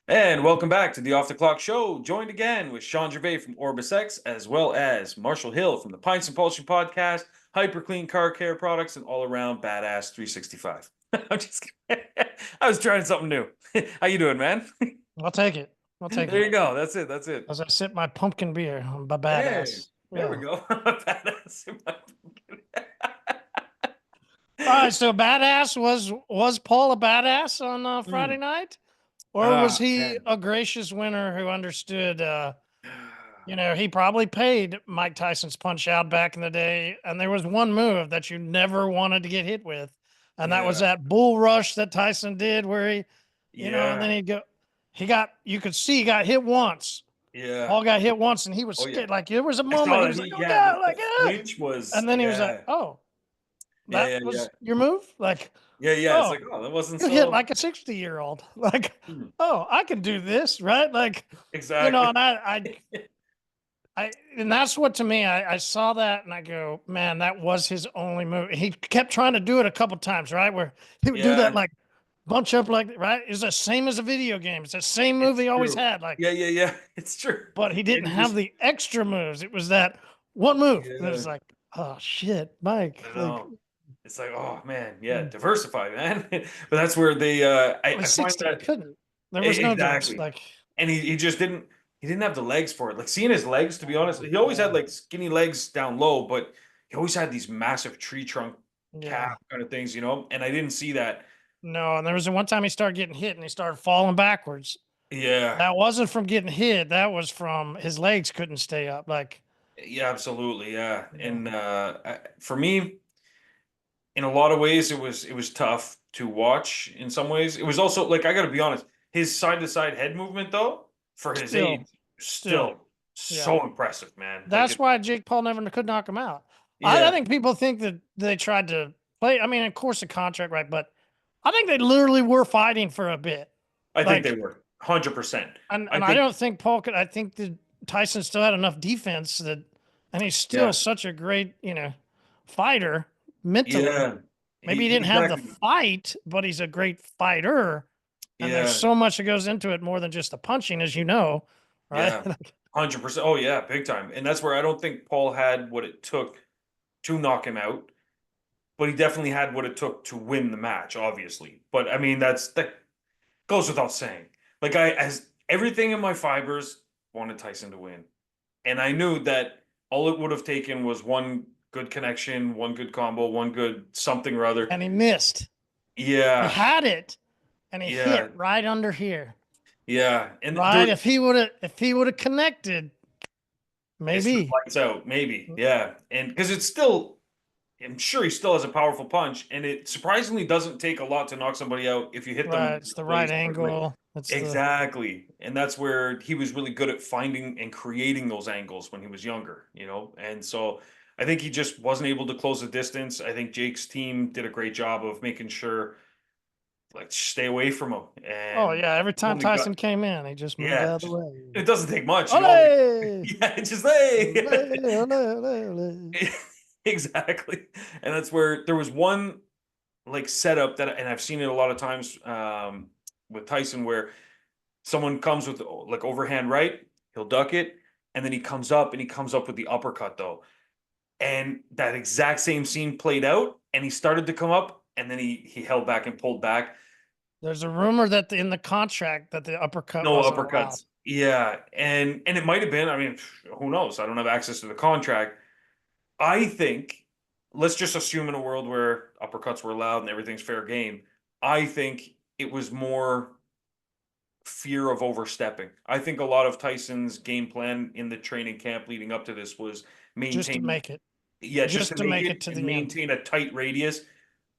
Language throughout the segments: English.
And welcome back to the Off the Clock Show, joined again with Shawn from OrbisX, as well as Marshall Hill from the Pints and Poultry Podcast, hyperClean car care products, and all around badass 365. I'm just kidding. I was trying something new. How you doing, man? I'll take it. I'll take There it. you go. That's it. That's it. As I sip my pumpkin beer, I'm a Hey, badass. there we Yeah. go. Badass in my pumpkin. All right. So badass was Paul a badass on Friday night, or was he Man. a gracious winner who understood? He probably paid Mike Tyson's punch out back in the day, and there was one move that you never wanted to get hit with, and that was Yeah. that bull rush that Tyson did, where he, and then Yeah. you could see he got hit once. Yeah. Paul got hit once and he was Oh, yeah. scared. Like there was a I saw moment he that. was like, "Oh Yeah, God!" the Like, flinch was, and then he was like, yeah. "Oh, Yeah, that yeah, yeah. was your move." Like, Yeah, yeah. It's "Oh, like, oh, that wasn't you hit so. like a 60-year-old." Like, Hmm. "Oh, I can do this, right?" Like, Exactly. and and that's what to me. I saw that and I go, "Man, that was his only move." He kept trying to do it a couple times, right? Where he would do that Yeah, like bunch up, like right. It's the same as a video game. It's the same move it's he always true. had. Like, Yeah, yeah, yeah. It's true. but he And didn't he have just, the extra moves. It was that one move. And it yeah, was like, oh shit, Mike. I Like, know. It's like, oh man, yeah, mm, diversify, man. But that's where they, I I was find 60. He that couldn't. There was no choice. exactly. Like, And he just he didn't have the legs for it. Like seeing his legs, to be honest, oh, he always had yeah. like skinny legs down low, but he always had these massive tree trunk Yeah. calf kind of things, and I didn't see that. No, and there was the one time he started getting hit and he started falling backwards. Yeah, That wasn't from getting hit. That was from his legs couldn't stay up. Like, yeah, absolutely, yeah. yeah. And for me, in a lot of ways it was tough to watch. In some ways it was also like, I gotta be honest, his side to side head movement though, for his Still, age, still, still yeah. so impressive, man. Like That's why Jake Paul never could knock him out. I yeah, think people think that they tried to play. I mean, of course, the contract, right? But I think they literally were fighting for a bit. I think they Like, were 100%. I and I think don't think Paul could. I think that Tyson still had enough defense that, and he's still yeah, such a great, fighter mentally. yeah, Maybe he didn't have the exactly, fight, but he's a great fighter. And there's yeah, so much that goes into it more than just the punching, as you know, right? yeah, 100%. Oh yeah, big time. And that's where I don't think Paul had what it took to knock him out, but he definitely had what it took to win the match, obviously. But I mean, that goes without saying. Like, I, as everything in my fibers, wanted Tyson to win. And I knew that all it would have taken was one good connection, one good combo, one good something or other. And he missed. He Yeah. had it, and he hit Yeah. right under here. Yeah. And Right? If he would have connected, it's the maybe. lights out, maybe. Yeah. And because it's still, I'm sure he still has a powerful punch, and it surprisingly doesn't take a lot to knock somebody out if you hit them Right. in It's the the right place perfectly. angle. It's the Exactly. And that's where he was really good at finding and creating those angles when he was younger. And so I think he just wasn't able to close the distance. I think Jake's team did a great job of making sure, like, stay away from him. Oh And yeah. Every time only got, Tyson came in, he just moved yeah, out of the way. it doesn't take much. Ole! Yeah, it's just, hey. Ole, ole, ole, ole. Exactly. And that's where there was one like setup that, and I've seen it a lot of times with Tyson, where someone comes with like overhand right, he'll duck it, and then he comes up with the uppercut though. And that exact same scene played out, and he started to come up, and then he held back and pulled back. There's a rumor that in the contract that the uppercut No wasn't allowed. uppercuts. Yeah, and it might have been. I mean, who knows? I don't have access to the contract. I think, let's just assume in a world where uppercuts were allowed and everything's fair game. I think it was more fear of overstepping. I think a lot of Tyson's game plan in the training camp leading up to this was Just to maintain, make it. yeah, just Just to to make make it it to and the end. maintain a tight radius.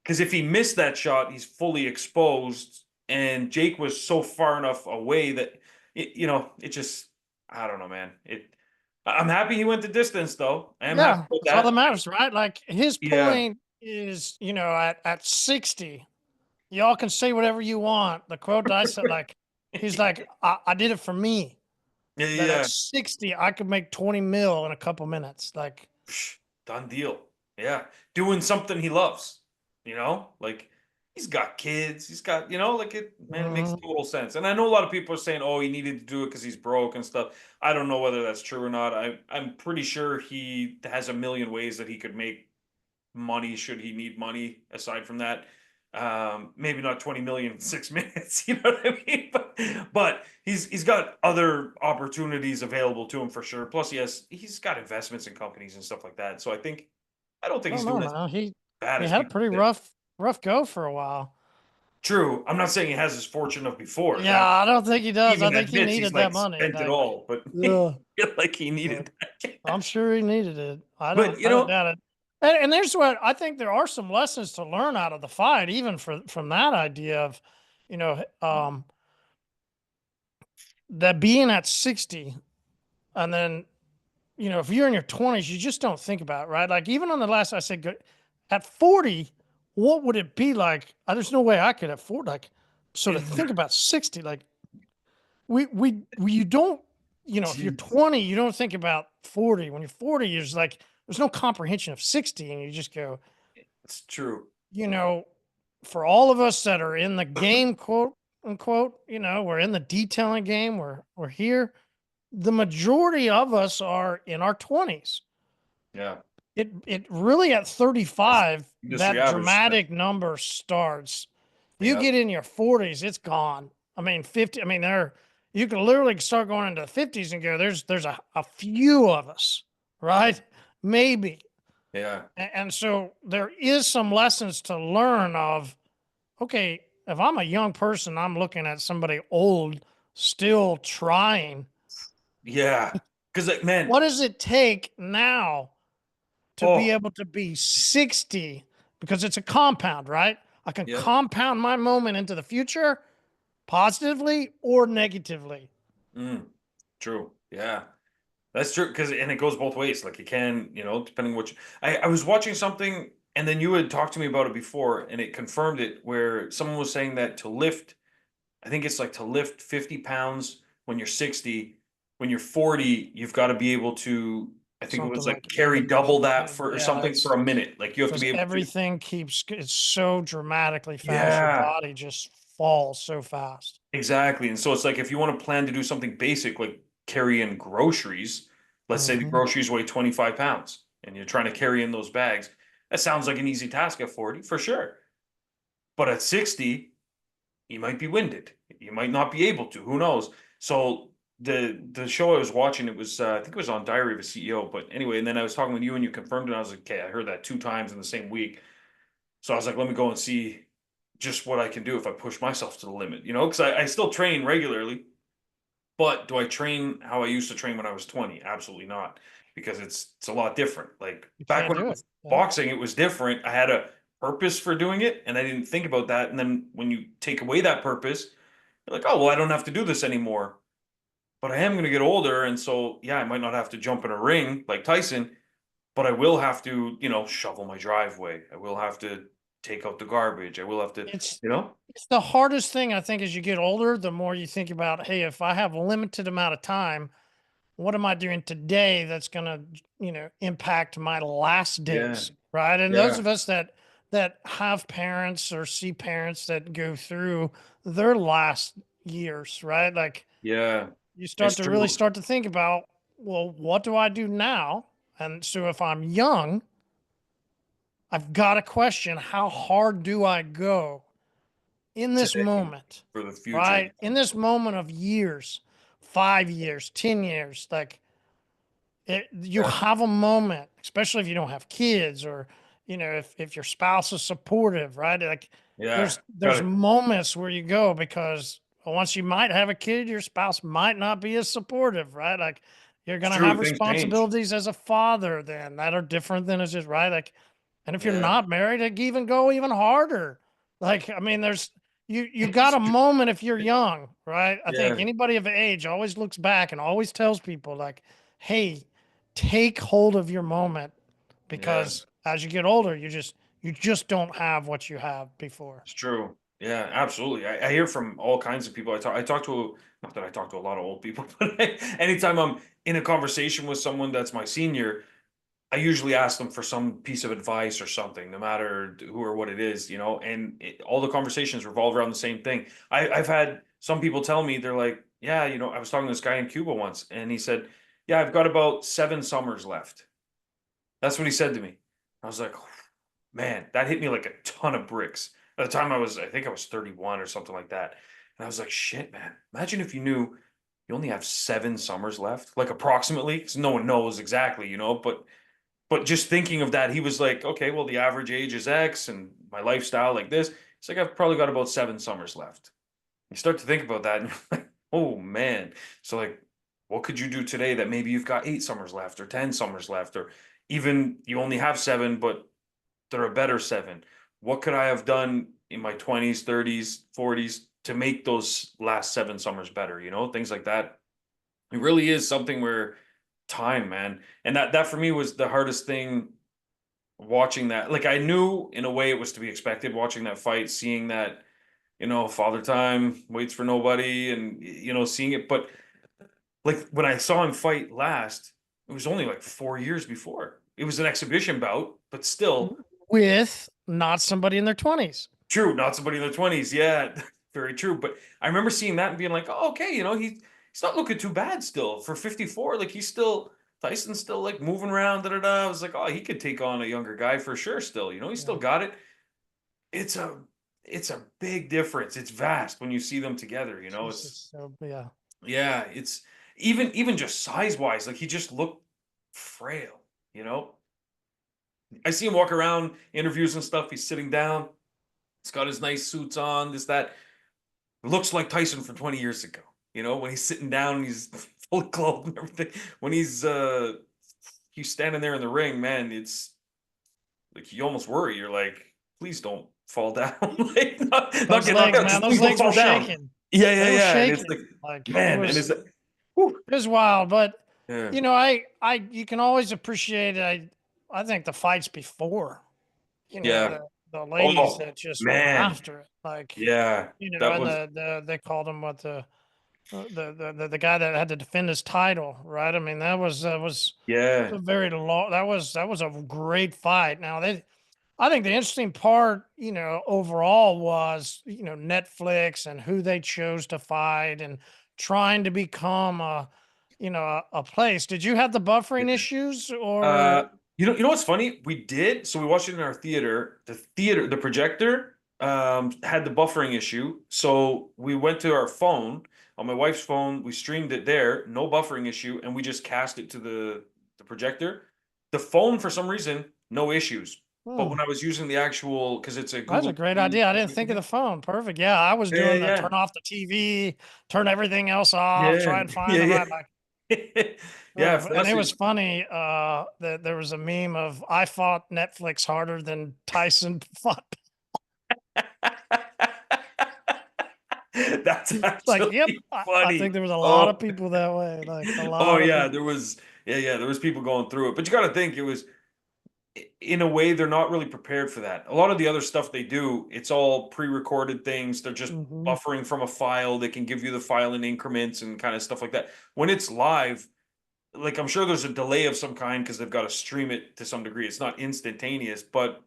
Because if he missed that shot, he's fully exposed. And Jake was so far enough away that it just, I don't know, man. I'm happy he went the distance, though. I am happy Yeah, with that's all that that. matters, right? Like his Yeah, point is, at 60, y'all can say whatever you want. The quote I said, like, he's like, I did it for me. yeah, That at yeah. 60, I could make 20 mil in a couple minutes. Like, Done deal. Yeah, doing something he loves. Like, he's got kids. He's got, you know, like it, man, it makes Mhm. total sense. And I know a lot of people are saying, oh, he needed to do it because he's broke and stuff. I don't know whether that's true or not. I'm pretty sure he has a million ways that he could make money should he need money aside from that. Maybe not 20 million in 6 minutes, you know what I mean? But he's got other opportunities available to him for sure. Plus, he's got investments in companies and stuff like that. So I don't think I he's don't doing know, as man. bad He as had a people pretty think. rough go for a while. True. I'm not saying he has his fortune of before. Yeah, I don't think he He does. I even think he admits he's needed like that money. spent it Like, all, but I yeah, feel like he but needed that. I'm sure he needed it. But I don't doubt it. And there's what I think there are some lessons to learn out of the fight, even from that idea of, you know, that being at 60 and then, if you're in your 20s, you just don't think about it, right? Like even on the last, I said, good, at 40, what would it be like? There's no way I could afford like, so to think about 60, like you don't, if you're Jeez, 20, you don't think about 40. When you're 40, you're just like, there's no comprehension of 60. And you just go, it's true. you know, for all of us that are in the game, quote unquote, we're in the detailing game, we're here. The majority of us are in our 20s. Yeah. It really at 35, Industry that average. dramatic number starts. You Yeah. get in your 40s, it's gone. I mean, 50, I mean, you can literally start going into the 50s and go, there's a few of us, right? Maybe. Yeah. And so there is some lessons to learn of, okay, if I'm a young person, I'm looking at somebody old still trying. Yeah. Because like, man, What does it take now to be oh, able to be 60? Because it's a compound, right? I can yeah. compound my moment into the future positively or negatively. Mm, true. Yeah. That's true. Because and it goes both ways. Like you can, depending what I was watching something and then you had talked to me about it before and it confirmed it where someone was saying that to lift, I think it's like to lift 50 pounds when you're 60, when you're 40, you've got to be able to, I think it Something was like like carry double 80. that for or Yeah, something for it's a minute. Like you have to because be able to. everything it's so dramatically fast. Your Yeah. body just falls so fast. Exactly. And so it's like if you want to plan to do something basic like carry in groceries, let's say the Hmm. groceries weigh 25 pounds and you're trying to carry in those bags. That sounds like an easy task at 40 for sure. But at 60, you might be winded. You might not be able to. Who knows? So the show I was watching, it was I think it was on Diary of a CEO. But anyway, and then I was talking with you and you confirmed it. And I was like, okay, I heard that 2 times in the same week. So I was like, let me go and see just what I can do if I push myself to the limit, because I still train regularly. But do I train how I used to train when I was 20? Absolutely not, because it's a lot different. Like You back can't when it do it. was Yeah. boxing, it was different. I had a purpose for doing it, and I didn't think about that. And then when you take away that purpose, you're like, oh well, I don't have to do this anymore. But I am going to get older, and so yeah, I might not have to jump in a ring like Tyson, but I will have to, shovel my driveway. I will have to take out the garbage. I will have to, It's you know, it's the hardest thing I think as you get older, the more you think about, hey, if I have a limited amount of time, what am I doing today that's going to, impact my last yeah, days, right? And those yeah, of us that have parents or see parents that go through their last years, right? Like yeah. you start It's to really true. start to think about, well, what do I do now? And so if I'm young, I've got to question, how hard do I go in this Today moment, for the future. right? In this moment of years, 5 years, 10 years, like you Yeah, have a moment, especially if you don't have kids or, if your spouse is supportive, right? Like yeah. there's Got it. moments where you go because once you might have a kid, your spouse might not be as supportive, right? Like you're It's going to true. have Things change. responsibilities as a father then that are different than as just, right? Like, and if you're Yeah, not married, it can even go even harder. Like, I mean, there's, you got it's a true. moment if you're young, right? I think Yeah, anybody of age always looks back and always tells people like, hey, take hold of your moment yeah. because as you get older, you just don't have what you have before. It's true. Yeah, absolutely. I hear from all kinds of people. I talk to, not that I talk to a lot of old people, but anytime I'm in a conversation with someone that's my senior, I usually ask them for some piece of advice or something, no matter who or what it is, and all the conversations revolve around the same thing. I've had some people tell me, they're like, yeah, I was talking to this guy in Cuba once, and he said, yeah, I've got about 7 summers left. That's what he said to me. I was like, man, that hit me like a ton of bricks. At the time I think I was 31 or something like that. And I was like, shit, man, imagine if you knew you only have 7 summers left, like approximately, because no one knows exactly, but just thinking of that, he was like, okay, well, the average age is X and my lifestyle like this. It's like, I've probably got about 7 summers left. You start to think about that and you're like, oh man. So like, what could you do today that maybe you've got 8 summers left or 10 summers left, or even you only have 7, but they're a better 7. What could I have done in my 20s, 30s, 40s to make those last 7 summers better? Things like that. It really is something where time, man. And that for me was the hardest thing watching that. Like I knew in a way it was to be expected watching that fight, seeing that, father time waits for nobody and seeing it. But like when I saw him fight last, it was only like 4 years before. It was an exhibition bout, but still with not somebody in their 20s. true, not somebody in their 20s. Yeah, very true. But I remember seeing that and being like, oh, okay, he's not looking too bad still for 54. Like Tyson's still like moving around. Da, da, da. I was like, oh, he could take on a younger guy for sure. Still, he's still Yeah. got it. It's a it's a big difference. It's vast when you see them together. It's So, yeah. yeah. It's even just size wise. Like he just looked frail. You know, I see him walk around interviews and stuff. He's sitting down. He's got his nice suits on. This that looks like Tyson from 20 years ago. When he's sitting down and he's fully clothed and everything. When he's standing there in the ring, man, it's like you almost worry. You're like, please don't fall down. Like not Those get knocked legs, out. man, Just those please don't legs were fall down. shaking. Yeah, yeah, They were yeah. And it's shaking. like, Like man, and it's like, whew, it was wild, but yeah, you can always appreciate it. I think the fights before, yeah. the ladies Oh that just were man, after it, like, yeah. That and was they called him what the guy that had to defend his title, right? I mean, that was yeah. a very long, that was a great fight. Now I think the interesting part, overall was, Netflix and who they chose to fight and trying to become a place. Did you have the buffering issues Uh, or? you know what's funny? We did. So we watched it in our theater. The projector had the buffering issue. So we went to our phone on my wife's phone. We streamed it there, no buffering issue, and we just cast it to the projector. The phone, for some reason, no issues. But Hmm, when I was using the actual, because it's a that's a Google great TV idea. I didn't think of the projector. phone. Perfect. Yeah, I was Yeah, doing the yeah, turn off the TV, turn everything else off, yeah, try and find the yeah, right like. yeah. Yeah, for And us, it it, was funny that there was a meme of I fought Netflix harder than Tyson fought. that's Like, yep, actually I funny. think there was a lot of Oh, people that way. Like a oh lot of yeah, people. there was yeah, there was people going through it. But you got to think it was in a way they're not really prepared for that. A lot of the other stuff they do, it's all pre-recorded things. They're just Hmm. buffering from a file. They can give you the file in increments and kind of stuff like that. When it's live, like I'm sure there's a delay of some kind because they've got to stream it to some degree. It's not instantaneous, but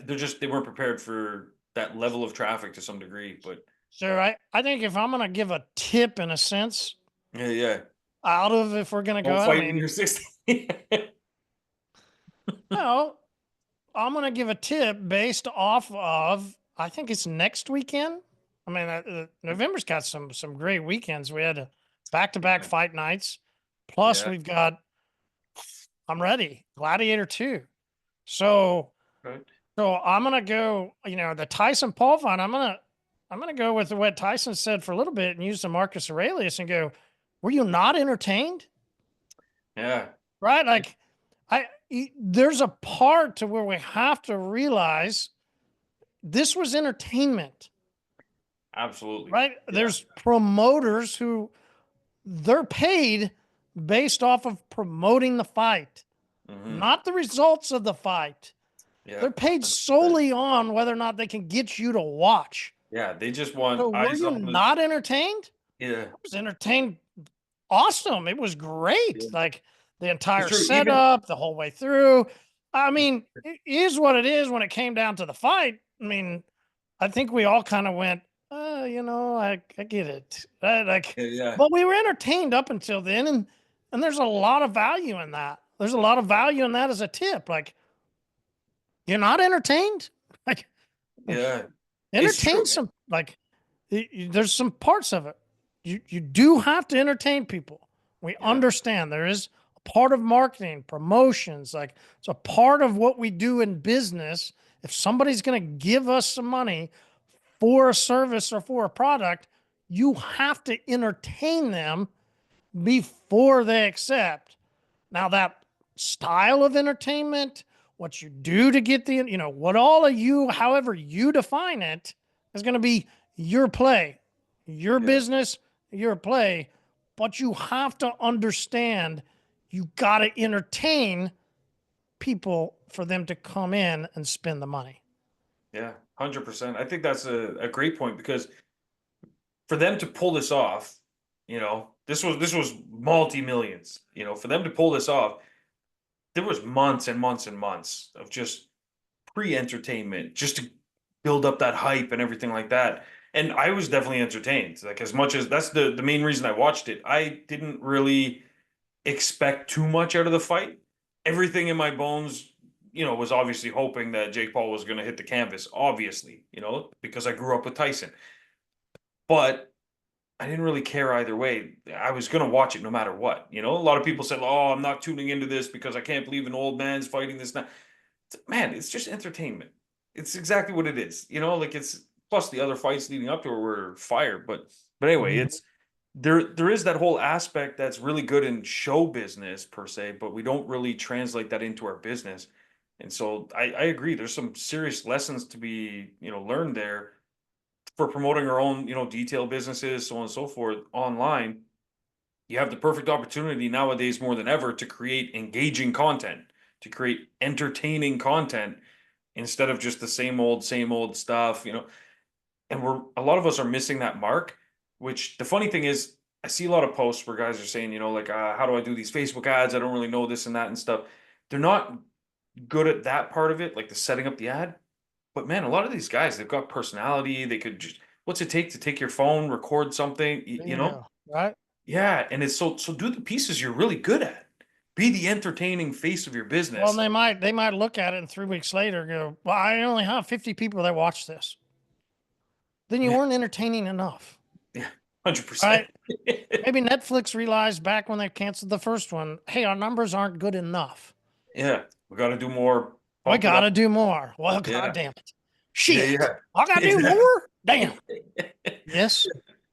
they weren't prepared for that level of traffic to some degree. But So I think if I'm gonna give a tip in a sense yeah, yeah. out of if we're gonna go Don't out, I fight in mean, your 60. no, I'm gonna give a tip based off of I think it's next weekend. I mean, November's got some great weekends. We had back to back Yeah, fight nights. Plus, yeah. we've got I'm ready Gladiator 2. So Right. so I'm gonna go. The Tyson Paul fight. I'm gonna go with what Tyson said for a little bit and use the Marcus Aurelius and go. Were you not entertained? Yeah, Right? Like there's a part to where we have to realize this was entertainment, absolutely. right? Yeah. There's promoters who they're paid based off of promoting the fight, Hmm. not the results of the fight. Yeah. They're paid 100%. solely on whether or not they can get you to watch. Yeah, they just want So were eyes you on the not entertained? yeah. I was entertained. Awesome. It was great. Yeah. Like the It's entire true. Even setup, the whole way through. I mean, it is what it is when it came down to the fight. I mean, I think we all kind of went, I get it. Right? Like, yeah, but we were entertained up until then, and there's a lot of value in that. There's a lot of value in that as a tip. Like, you're not entertained. Like, yeah, it's entertain true. some. Like, there's some parts of it. You do have to entertain people. We Yeah, understand there is a part of marketing, promotions, like it's a part of what we do in business. If somebody's going to give us some money for a service or for a product, you have to entertain them before they accept. Now, that style of entertainment, what you do to get what all of you, however you define it, is going to be your play, your yeah, business, your play. But you have to understand you got to entertain people for them to come in and spend the money. yeah, 100%. I think that's a great point because for them to pull this off, this was multi millions. For them to pull this off, there was months and months and months of just pre-entertainment, just to build up that hype and everything like that. And I was definitely entertained. Like as much as that's the main reason I watched it. I didn't really expect too much out of the fight. Everything in my bones, was obviously hoping that Jake Paul was going to hit the canvas, obviously, because I grew up with Tyson. But I didn't really care either way. I was going to watch it no matter what. A lot of people said, "Oh, I'm not tuning into this because I can't believe an old man's fighting this now." Man, it's just entertainment. It's exactly what it is. Like it's plus the other fights leading up to it were fire. But anyway, Mhm. it's there is that whole aspect that's really good in show business per se, but we don't really translate that into our business. And so I agree. There's some serious lessons to be, learned there for promoting our own, detail businesses, so on and so forth online. You have the perfect opportunity nowadays more than ever to create engaging content, to create entertaining content instead of just the same old stuff, and a lot of us are missing that mark, which the funny thing is, I see a lot of posts where guys are saying, like, how do I do these Facebook ads? I don't really know this and that and stuff. They're not good at that part of it, like the setting up the ad. But man, a lot of these guys, they've got personality. They could just, what's it take to take your phone, record something, Bingo, right? Yeah. And it's so do the pieces you're really good at. Be the entertaining face of your Well, business. they might look at it and 3 weeks later go, "Well, I only have 50 people that watch this." Then you Yeah. weren't entertaining enough, Yeah. 100%. right? Maybe Netflix realized back when they canceled the first one, hey, our numbers aren't good enough. Yeah. We got to do more, We pump it up. gotta do more. Well, god Yeah. damn it. Yeah. Shit. Yeah. I gotta do Exactly. more? Damn. Yes.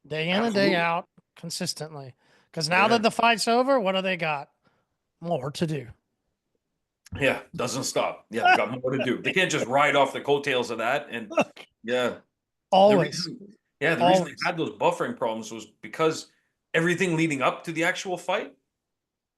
Day in and day Absolutely. out, consistently. Because now Yeah. that the fight's over, what do they got? More to do. Yeah. Doesn't stop. Yeah. They got more to do. They can't just ride off the coattails of that. And yeah, the Always. reason, yeah, the reason they Always. had those buffering problems was because everything leading up to the actual fight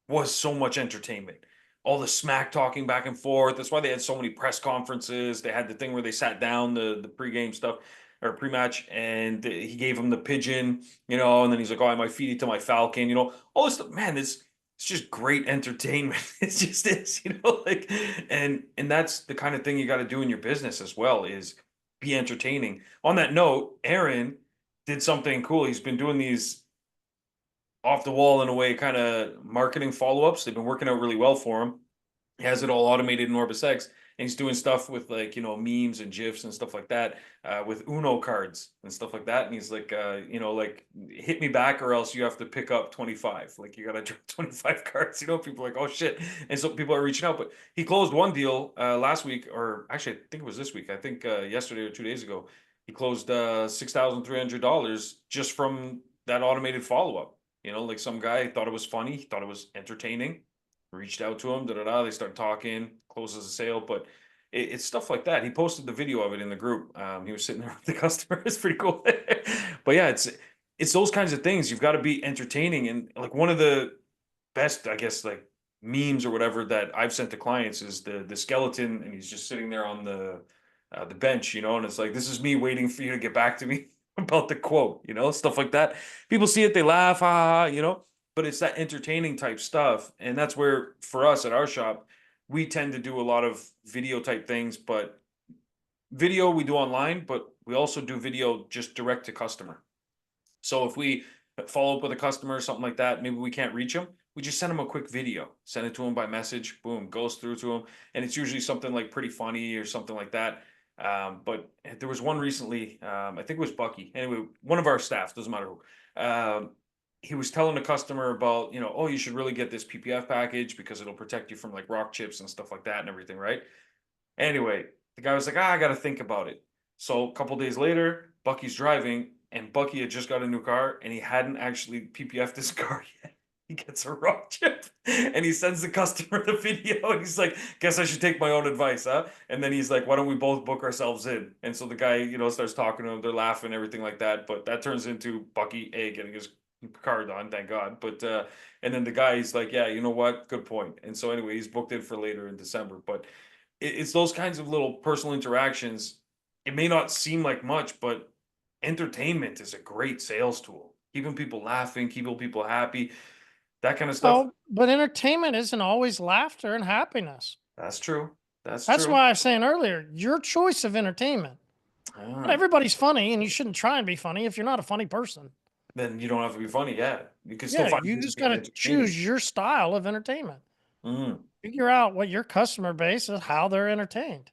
was so much entertainment. All the smack talking back and forth. That's why they had so many press conferences. They had the thing where they sat down, the pregame stuff or pre-match, and he gave him the pigeon, and then he's like, "Oh, I might feed it to my falcon," all this stuff. Man, it's just great entertainment. It just is, like, and that's the kind of thing you got to do in your business as well is be entertaining. On that note, Aaron did something cool. He's been doing these off the wall in a way kind of marketing follow-ups. They've been working out really well for him. He has it all automated in OrbisX, and he's doing stuff with like memes and gifs and stuff like that, with Uno cards and stuff like that. And he's like, like hit me back or else you have to pick up 25. Like you got to draw 25 cards. People are like, oh shit, and so people are reaching out. But he closed one deal last week, or actually I think it was this week. I think yesterday or 2 days ago, he closed $6,300 just from that automated follow-up. Like some guy thought it was funny, he thought it was entertaining, reached out to him, da da da. They start talking, closes the sale, but it's stuff like that. He posted the video of it in the group. He was sitting there with the customer. It's pretty cool. But yeah, it's those kinds of things. You've got to be entertaining, and like one of the best, I guess, like memes or whatever that I've sent to clients is the skeleton, and he's just sitting there on the bench, and it's like this is me waiting for you to get back to me about the quote, stuff like that. People see it, they laugh, ha, ha, but it's that entertaining type stuff. And that's where, for us at our shop, we tend to do a lot of video type things, but video we do online, but we also do video just direct to customer. So if we follow up with a customer or something like that, maybe we can't reach them, we just send them a quick video, send it to them by message, boom, goes through to them. And it's usually something like pretty funny or something like that. But there was one recently, I think it was Bucky. Anyway, one of our staff, doesn't matter who. He was telling the customer about, oh, you should really get this PPF package because it'll protect you from like rock chips and stuff like that and everything, right? Anyway, the guy was like, I got to think about it. So a couple days later, Bucky's driving, and Bucky had just got a new car, and he hadn't actually PPF'd his car yet. He gets a rock chip, and he sends the customer the video, and he's like, "Guess I should take my own advice, huh?" And then he's like, "Why don't we both book ourselves in?" And so the guy, starts talking to him. They're laughing, everything like that. But that turns into Bucky getting his car done, thank God. But and then the guy, he's like, "Yeah, you know what? Good point." And so anyway, he's booked in for later in December. But it's those kinds of little personal interactions. It may not seem like much, but entertainment is a great sales tool. Keeping people laughing, keeping people happy, that kind of stuff. Oh, but entertainment isn't always laughter and happiness. That's true. That's That's true. why I was saying earlier, your choice of entertainment. Not Ah, everybody's funny, and you shouldn't try and be funny if you're not a funny person. then you don't have to be funny. Yeah, you can still Yeah, find you ways to just make got it to entertaining. choose your style of entertainment. Mm, Figure out what your customer base is, how they're entertained.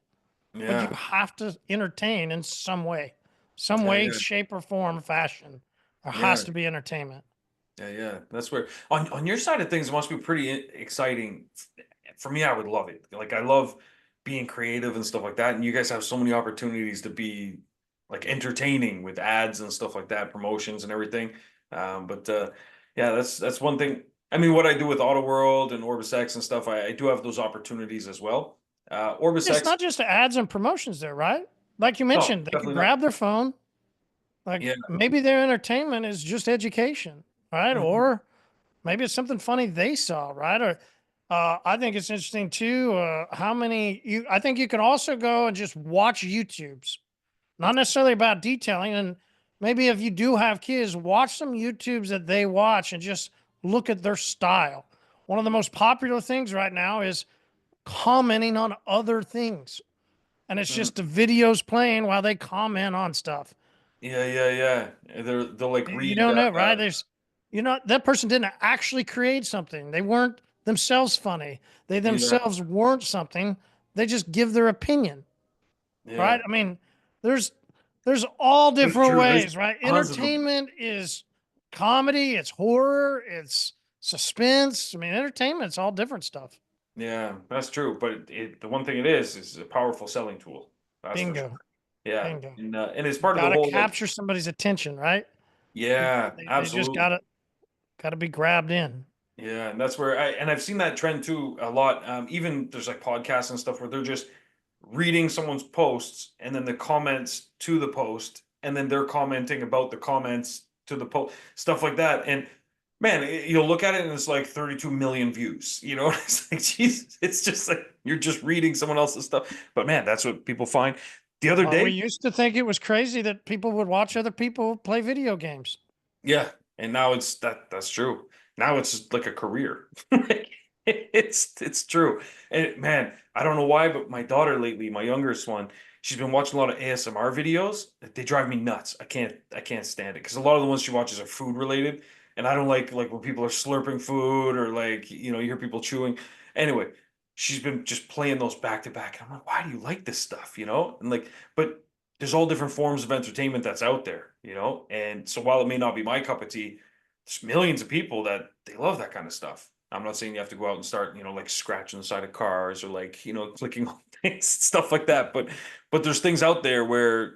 But you yeah, have to entertain in some yeah, way, yeah, shape, or form, fashion. There yeah, has to be entertainment. yeah, yeah. That's where on your side of things, it must be pretty exciting. For me, I would love it. Like I love being creative and stuff like that. And you guys have so many opportunities to be like entertaining with ads and stuff like that, promotions and everything. But yeah, that's one thing. I mean, what I do with Auto World and OrbisX and stuff, I do have those opportunities as well. It's OrbisX, not just ads and promotions there, right? Like you no, mentioned, they could definitely not. grab their phone. Like Yeah. maybe their entertainment is just education, right? Mhm. Or maybe it's something funny they saw, right? Or I think it's interesting too. How many you? I think you could also go and just watch YouTubes, not necessarily about detailing. And maybe if you do have kids, watch some YouTubes that they watch and just look at their style. One of the most popular things right now is commenting on other things, and it's Mhm. just the videos playing while they comment on stuff. Yeah, yeah, yeah. They'll like You read. don't know, right? That person didn't actually create something. They weren't themselves funny. They Yeah, themselves weren't something. They just give their opinion, right? yeah. I mean, there's there's all That's different true. There's ways, right? tons of them. Entertainment is comedy, it's horror, it's suspense. I mean, entertainment's all different stuff. Yeah, that's true. But the one thing it is a powerful selling tool. That's for sure. Bingo, Yeah, bingo. and it's part of the Got to whole like. capture somebody's attention, right? Yeah, They just absolutely. got to be grabbed in. Yeah, and that's where I've seen that trend too a lot. Even there's like podcasts and stuff where they're just reading someone's posts and then the comments to the post, and then they're commenting about the comments to the post, stuff like that. And man, you'll look at it and it's like 32 million views. It's like Jesus, it's just like you're just reading someone else's stuff. But man, that's what people find. The other We day, used to think it was crazy that people would watch other people play video games. yeah, and now that's true. Now it's just like a career. It's true. And man, I don't know why, but my daughter lately, my youngest one, she's been watching a lot of ASMR videos. They drive me nuts. I can't stand it because a lot of the ones she watches are food related, and I don't like where people are slurping food or like you hear people chewing. Anyway, she's been just playing those back to back. I'm like, why do you like this stuff? And like, but there's all different forms of entertainment that's out there. And so while it may not be my cup of tea, there's millions of people that they love that kind of stuff. I'm not saying you have to go out and start like scratching the side of cars or like clicking on things, stuff like that. But there's things out there where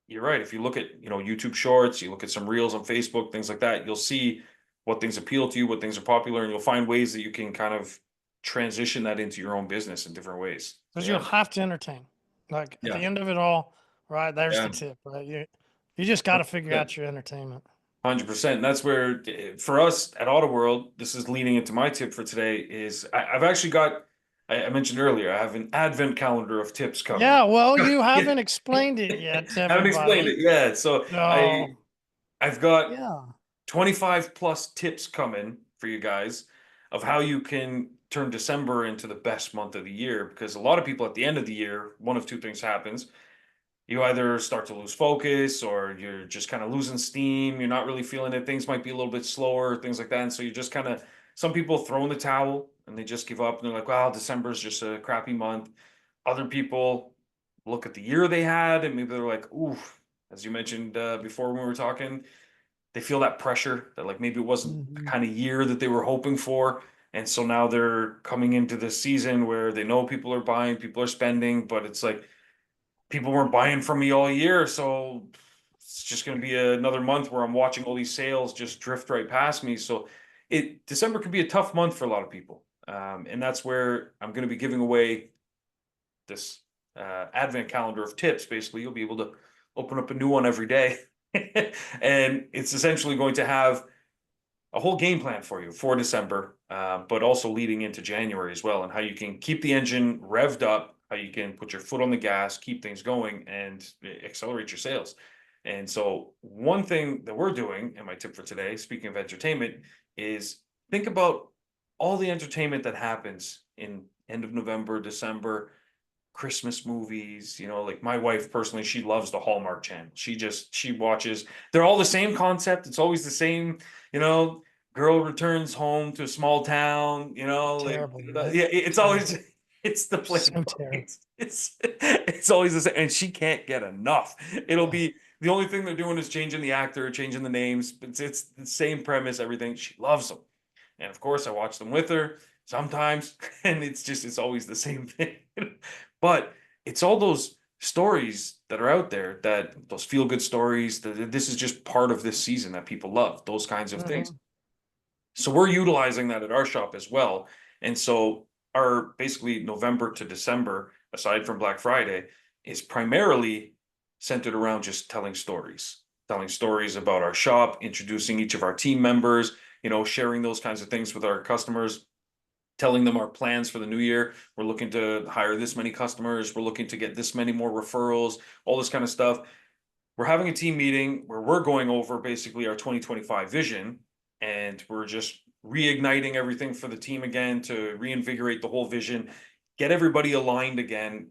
you're right. If you look at YouTube Shorts, you look at some reels on Facebook, things like that, you'll see what things appeal to you, what things are popular, and you'll find ways that you can kind of transition that into your own business in different ways. Because you'll Yeah. have to entertain. Like at the Yeah. end of it all, right? There's the Yeah. tip, right? You just got to figure out your entertainment. 100%. And that's where, for us at Auto World, this is leading into my tip for today. Is I've actually got, I mentioned earlier, I have an advent calendar of tips coming. Yeah, well, you Yeah. haven't explained it yet to Haven't explained everybody. it. Yeah. So So I've got yeah, 25 plus tips coming for you guys of how you can turn December into the best month of the year. Because a lot of people at the end of the year, one of two things happens. You either start to lose focus or you're just kind of losing steam. You're not really feeling it. Things might be a little bit slower, things like that. And so you're just kind of, some people throw in the towel and they just give up and they're like, well, December is just a crappy month. Other people look at the year they had and maybe they're like, ooh, as you mentioned before when we were talking, they feel that pressure that like maybe it wasn't the Mhm. kind of year that they were hoping for. And so now they're coming into this season where they know people are buying, people are spending, but it's like people weren't buying from me all year. So it's just going to be another month where I'm watching all these sales just drift right past me. So December can be a tough month for a lot of people. And that's where I'm going to be giving away this advent calendar of tips. Basically, you'll be able to open up a new one every day. And it's essentially going to have a whole game plan for you for December, but also leading into January as well, and how you can keep the engine revved up, how you can put your foot on the gas, keep things going, and accelerate your sales. And so, one thing that we're doing, and my tip for today, speaking of entertainment, is think about all the entertainment that happens in end of November, December, Christmas movies, like my wife personally, she loves the Hallmark Channel. She watches, they're all the same concept. It's always the same, you know, girl returns home to a small town, like Terrible, right? yeah, it's Terrible. always it's the So playbook. terrible. It's always the same, and she can't get enough. It'll be the only thing they're doing is changing the actor, changing the names, but it's the same premise, everything. She loves them. And of course, I watch them with her sometimes, and it's always the same thing. But it's all those stories that are out there, that those feel good stories, that this is just part of this season that people love, those kinds of things. Mhm. So we're utilizing that at our shop as well. And so our basically November to December, aside from Black Friday, is primarily centered around just telling stories about our shop, introducing each of our team members, sharing those kinds of things with our customers, telling them our plans for the new year. We're looking to hire this many customers. We're looking to get this many more referrals, all this kind of stuff. We're having a team meeting where we're going over basically our 2025 vision, and we're just reigniting everything for the team again to reinvigorate the whole vision, get everybody aligned again.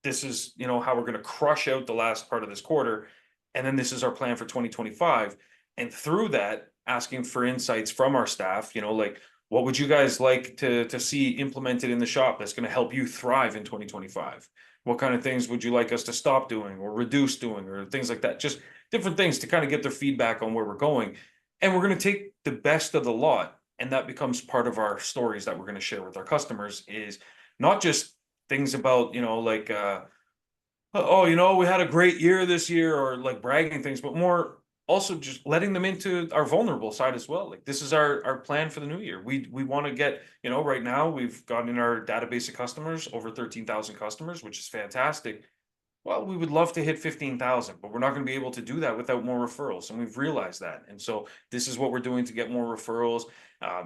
This is, how we're going to crush out the last part of this quarter. And then this is our plan for 2025. And through that, asking for insights from our staff, like what would you guys like to see implemented in the shop that's going to help you thrive in 2025? What kind of things would you like us to stop doing or reduce doing or things like that? Just different things to kind of get their feedback on where we're going. And we're going to take the best of the lot. And that becomes part of our stories that we're going to share with our customers, is not just things about, like, oh, we had a great year this year, or like bragging things, but more also just letting them into our vulnerable side as well. Like, this is our plan for the new year. We want to get, right now we've gotten in our database of customers over 13,000 customers, which is fantastic. Well, we would love to hit 15,000, but we're not going to be able to do that without more referrals. And we've realized that. And so this is what we're doing to get more referrals.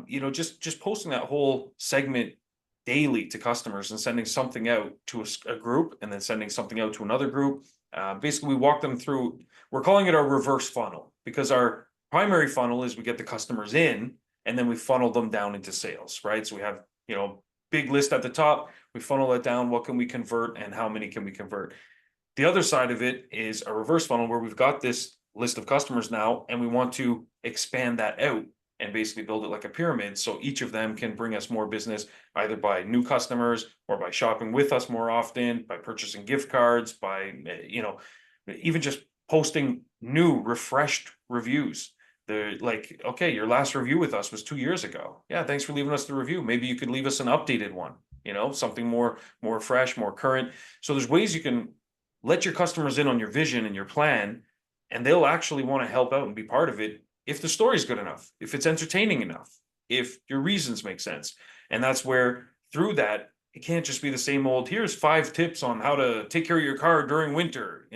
Just posting that whole segment daily to customers and sending something out to a group and then sending something out to another group. Basically, we walk them through, we're calling it our reverse funnel, because our primary funnel is we get the customers in and then we funnel them down into sales, right? So we have, big list at the top, we funnel it down. What can we convert and how many can we convert? The other side of it is a reverse funnel where we've got this list of customers now, and we want to expand that out and basically build it like a pyramid. So each of them can bring us more business, either by new customers or by shopping with us more often, by purchasing gift cards, by, even just posting new refreshed reviews. They're like, okay, your last review with us was 2 years ago. Yeah, thanks for leaving us the review. Maybe you could leave us an updated one, something more fresh, more current. So there's ways you can let your customers in on your vision and your plan, and they'll actually want to help out and be part of it if the story's good enough, if it's entertaining enough, if your reasons make sense. And that's where, through that, it can't just be the same old, here's 5 tips on how to take care of your car during winter.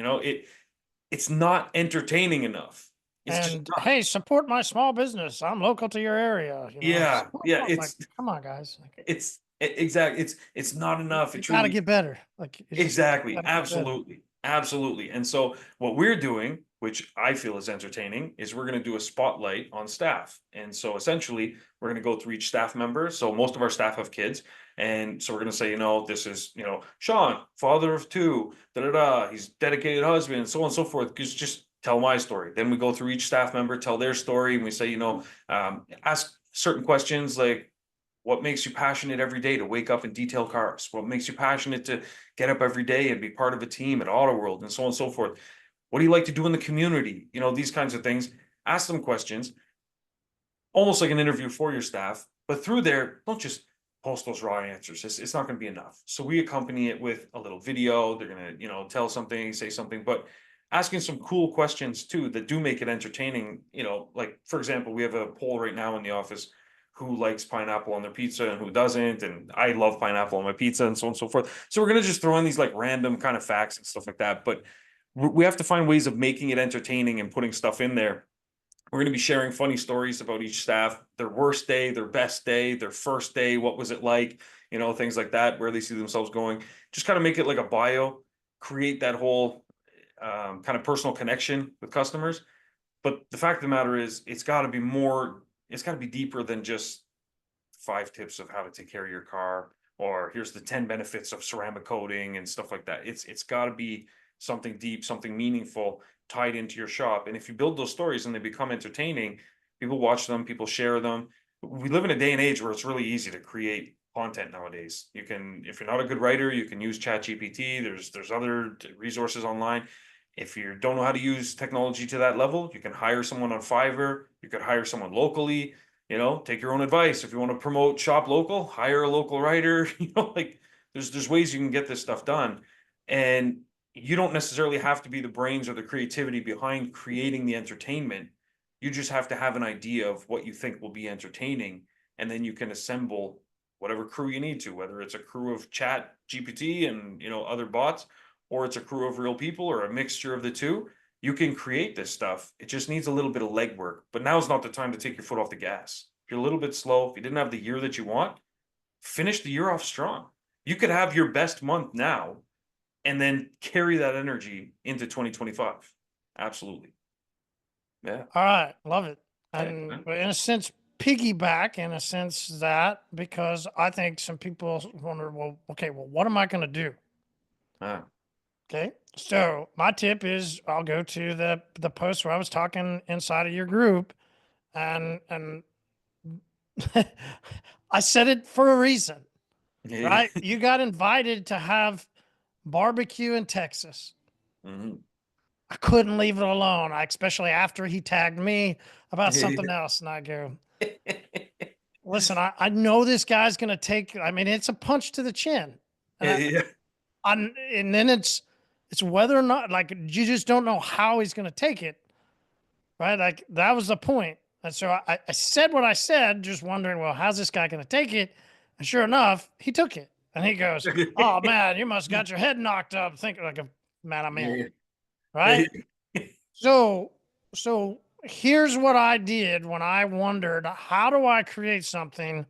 It's not entertaining enough. It's just And not. hey, support my small business. I'm local to your area. Yeah, yeah, Like, come on, guys. Like, exactly. It's not enough. you It got to truly. get better. Like, you just Exactly. got to get better. Absolutely. Absolutely. And so what we're doing which I feel is entertaining, is we're going to do a spotlight on staff. And so essentially, we're going to go through each staff member. So most of our staff have kids. And so we're going to say, this is, Shawn, father of two, da da da, he's dedicated husband, and so on and so forth. Just tell my story. Then we go through each staff member, tell their story, and we say, ask certain questions like, what makes you passionate every day to wake up and detail cars? What makes you passionate to get up every day and be part of a team at Auto World, and so on and so forth? What do you like to do in the community? These kinds of things. Ask them questions, almost like an interview for your staff. But through there, don't just post those raw answers. It's not going to be enough. So we accompany it with a little video. They're going to, tell something, say something, but asking some cool questions too that do make it entertaining. Like, for example, we have a poll right now in the office: who likes pineapple on their pizza and who doesn't. And I love pineapple on my pizza, and so on and so forth. So we're going to just throw in these like random kind of facts and stuff like that. But we have to find ways of making it entertaining and putting stuff in there. We're going to be sharing funny stories about each staff, their worst day, their best day, their first day, what was it like, things like that, where they see themselves going. Just kind of make it like a bio, create that whole kind of personal connection with customers. But the fact of the matter is, it's got to be deeper than just 5 tips of how to take care of your car, or here's the 10 benefits of ceramic coating and stuff like that. It's got to be something deep, something meaningful, tied into your shop. And if you build those stories and they become entertaining, people watch them, people share them. We live in a day and age where it's really easy to create content nowadays. You can, if you're not a good writer, you can use ChatGPT. There's other resources online. If you don't know how to use technology to that level, you can hire someone on Fiverr. You could hire someone locally. Take your own advice. If you want to promote shop local, hire a local writer. Like there's ways you can get this stuff done. And you don't necessarily have to be the brains or the creativity behind creating the entertainment. You just have to have an idea of what you think will be entertaining, and then you can assemble whatever crew you need to, whether it's a crew of chat GPT and other bots, or it's a crew of real people, or a mixture of the two. You can create this stuff. It just needs a little bit of legwork. But now's not the time to take your foot off the gas. If you're a little bit slow, if you didn't have the year that you want, finish the year off strong. You could have your best month now and then carry that energy into 2025. Absolutely. Yeah. All right. Love it. Yeah. And in a sense, piggyback in a sense that, because I think some people wonder, well, okay, well, what am I going to do? Ah. Okay. So my tip is I'll go to the post where I was talking inside of your group, and I said it for a reason, right? You got invited to have barbecue in Texas. Mhm. I couldn't leave it alone. Especially after he tagged me about something else. And I go, listen, I know this guy's going to take, I mean, it's a punch to the chin. And, Yeah. and then it's whether or not, like, you just don't know how he's going to take it. Right. Like that was the point. And so I said what I said, just wondering, well, how's this guy going to take it? And sure enough, he took it. And he goes, oh man, you must have got your head knocked up thinking like a man, I'm in. Right. So here's what I did when I wondered, how do I create something?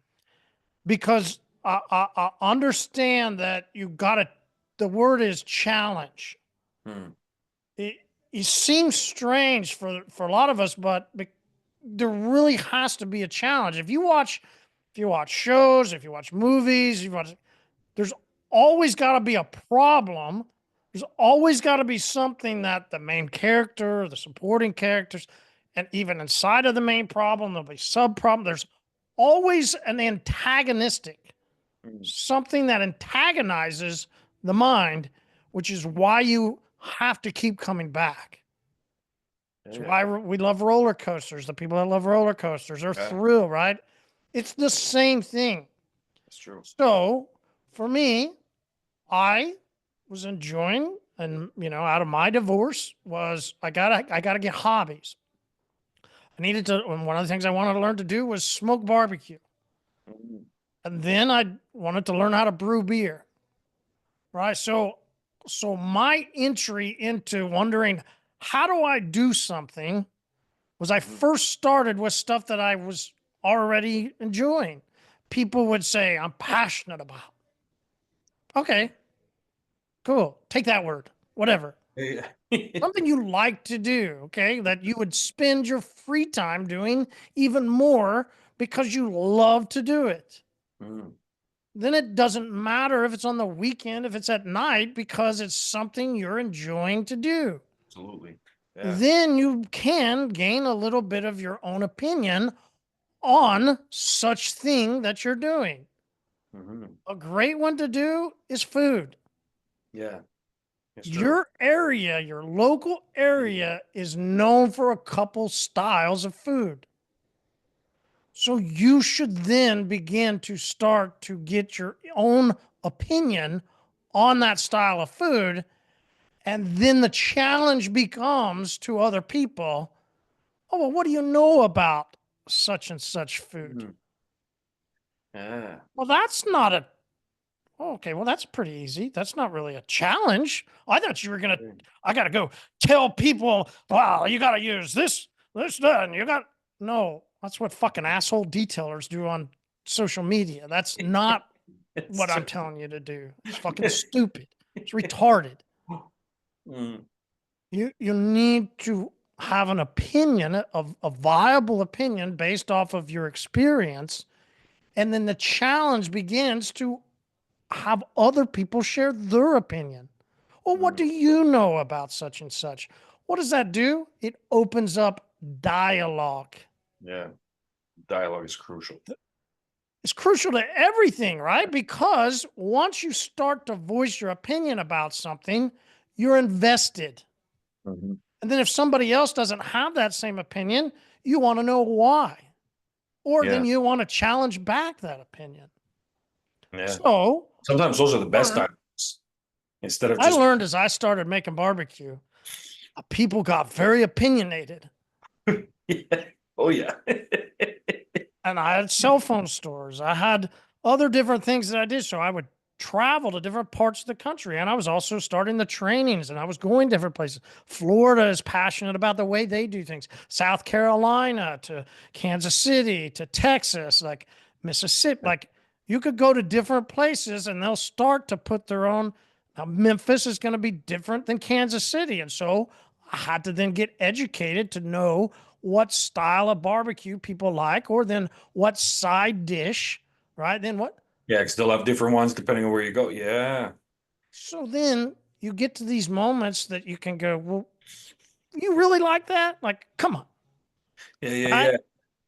Because I understand that you got to, the word is challenge. Hmm. It seems strange for a lot of us, but there really has to be a challenge. If you watch shows, if you watch movies, there's always got to be a problem. There's always got to be something that the main character, the supporting characters, and even inside of the main problem, there'll be sub problem. There's always an antagonistic, something that antagonizes the mind, which is why you have to keep coming back. It's why we love roller coasters. The people that love roller coasters are thrill, right? It's the same thing. That's true. So for me, I was enjoying, and out of my divorce was I gotta get hobbies. I needed to, and one of the things I wanted to learn to do was smoke barbecue. And then I wanted to learn how to brew beer. Right. So my entry into wondering, how do I do something, was I first started with stuff that I was already enjoying. People would say I'm passionate about. Okay, cool. Take that word, whatever. Yeah. something you like to do, okay, that you would spend your free time doing even more because you love to do it. Mm, Then it doesn't matter if it's on the weekend, if it's at night, because it's something you're enjoying to do. absolutely. Yeah. Then you can gain a little bit of your own opinion on such thing that you're doing. Hmm. A great one to do is food. Yeah. It's true. Your area, your local area is known for a couple styles of food. So you should then begin to start to get your own opinion on that style of food. And then the challenge becomes to other people, oh, well, what do you know about such and such food? Mhm. Yeah. Well, that's not a, okay, well, that's pretty easy. That's not really a challenge. I thought you were going to, I got to go tell people, wow, you got to use this, that, and you got, no, that's what fucking asshole detailers do on social media. That's not It's what I'm true. telling you to do. It's fucking stupid. It's retarded. Mm, You need to have an opinion of a viable opinion based off of your experience, and then the challenge begins to have other people share their opinion. Well, what mm, do you know about such and such? What does that do? It opens up dialogue. yeah. Dialogue is crucial. It's crucial to everything, right? Because once you start to voice your opinion about something, you're invested. Mhm. And then if somebody else doesn't have that same opinion, you want to know why. Or then Yeah. you want to challenge back that opinion. Yeah. So Sometimes those are the best learn- times instead of I just, learned as I started making barbecue, people got very opinionated. yeah. Oh, yeah. And I had cell phone stores. I had other different things that I did. So I would travel to different parts of the country. And I was also starting the trainings and I was going different places. Florida is passionate about the way they do things. South Carolina to Kansas City to Texas, like Mississippi. Like you could go to different places and they'll start to put their own. Now, Memphis is going to be different than Kansas City. And so I had to then get educated to know what style of barbecue people like, or then what side dish, right? Then what? Yeah, 'cause they'll have different ones depending on where you go. Yeah. So then you get to these moments that you can go, well, you really like that? Like, come on, Yeah, right? yeah,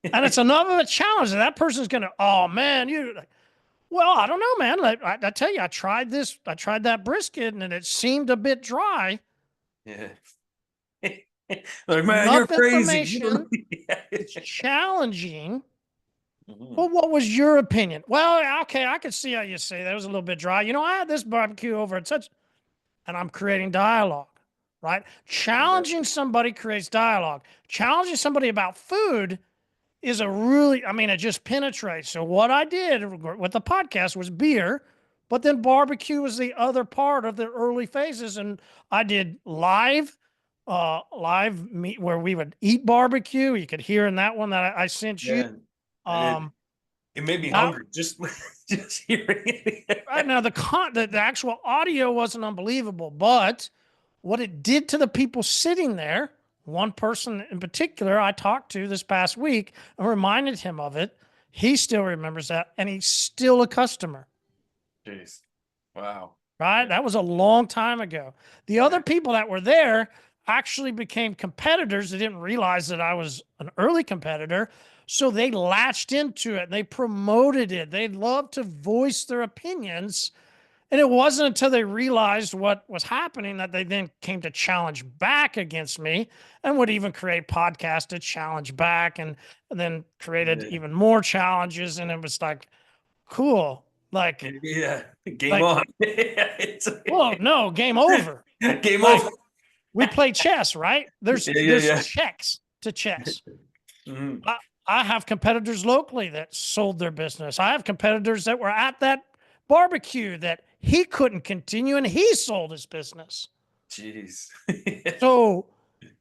And yeah. it's enough of a challenge that that person's going to, oh man, you like, well, I don't know, man. I tell you, I tried that brisket and it seemed a bit dry. Yeah. Like, man, you're Enough crazy. You don't information. know. It's challenging. Mhm. Well, what was your opinion? Well, okay, I could see how you say that was a little bit dry. You know, I had this barbecue over at such, and I'm creating dialogue, right? Yeah. Challenging somebody creates dialogue. Challenging somebody about food is a really, I mean, it just penetrates. So what I did with the podcast was beer, but then barbecue was the other part of the early phases, and I did live meet where we would eat barbecue. You could hear in that one that I sent you. Yeah. I did. Um, It made me that hungry just just hearing right it. now the actual audio wasn't unbelievable, but what it did to the people sitting there, one person in particular I talked to this past week and reminded him of it. He still remembers that, and he's still a customer. Jeez. Wow. Right? Yeah. That was a long time ago. The Yeah. other people that were there actually became competitors. They didn't realize that I was an early competitor. So they latched into it. They promoted it. They loved to voice their opinions. And it wasn't until they realized what was happening that they then came to challenge back against me and would even create podcasts to challenge back and then created Yeah. even more challenges. And it was like, cool. Yeah. Game Like, on. Yeah, it's well, no, game over. game over. Like we play chess, right? Yeah, There's yeah, checks to chess. yeah. Mhm. I, I have competitors locally that sold their business. I have competitors that were at that barbecue that he couldn't continue and he sold his business. Jeez. So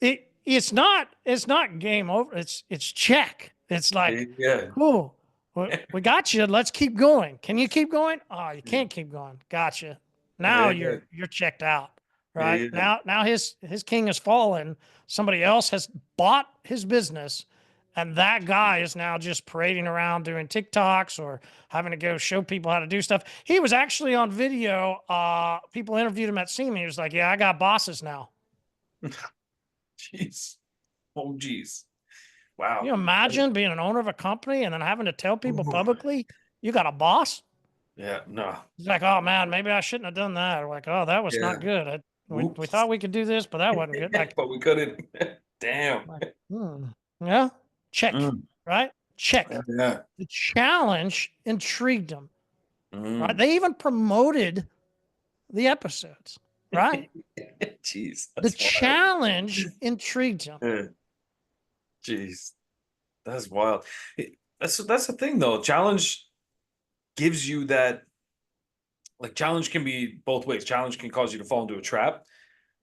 it's not game over. It's check. It's like, Yeah. cool. We got you. Let's keep going. Can you keep going? Oh, you can't keep going. Gotcha. Now Yeah. you're checked out. Yeah, right? yeah. Now his king has fallen. Somebody else has bought his business, and that guy is now just parading around doing TikToks or having to go show people how to do stuff. He was actually on video. People interviewed him at SEMA. He was like, "Yeah, I got bosses now." Jeez. Oh, jeez. Can Wow. you imagine being an owner of a company and then having to tell people Ooh. publicly you got a boss? Yeah, no. He's like, "Oh man, maybe I shouldn't have done that." Or like, "Oh, that was not Yeah. good. We thought Oops. we could do this, but that wasn't good." But we couldn't. Damn. Like, yeah, check, Mm. right? Yeah, Check. yeah. The challenge intrigued them, right? Mm. They even promoted the episodes, right? Jeez, The that's wild. challenge intrigued him. Yeah, jeez, that's wild. That's the thing though. Challenge gives you that, like, challenge can be both ways. Challenge can cause you to fall into a trap,